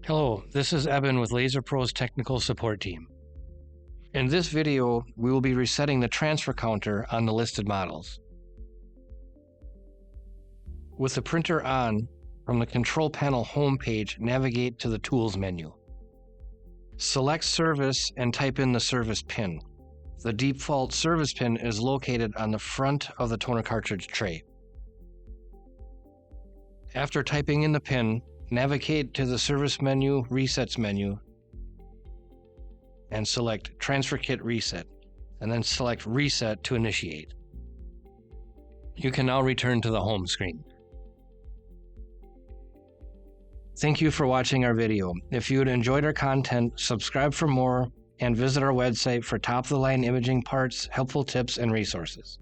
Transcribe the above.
Hello, this is Eben with LaserPro's technical support team. In this video, we will be resetting the transfer counter on the listed models. With the printer on, from the control panel homepage, navigate to the Tools menu. Select Service and type in the service pin. The default service pin is located on the front of the toner cartridge tray. After typing in the pin, navigate to the Service menu, Resets menu, and select Transfer Kit Reset, and then select Reset to initiate. You can now return to the home screen. Thank you for watching our video. If you enjoyed our content, subscribe for more and visit our website for top-of-the-line imaging parts, helpful tips, and resources.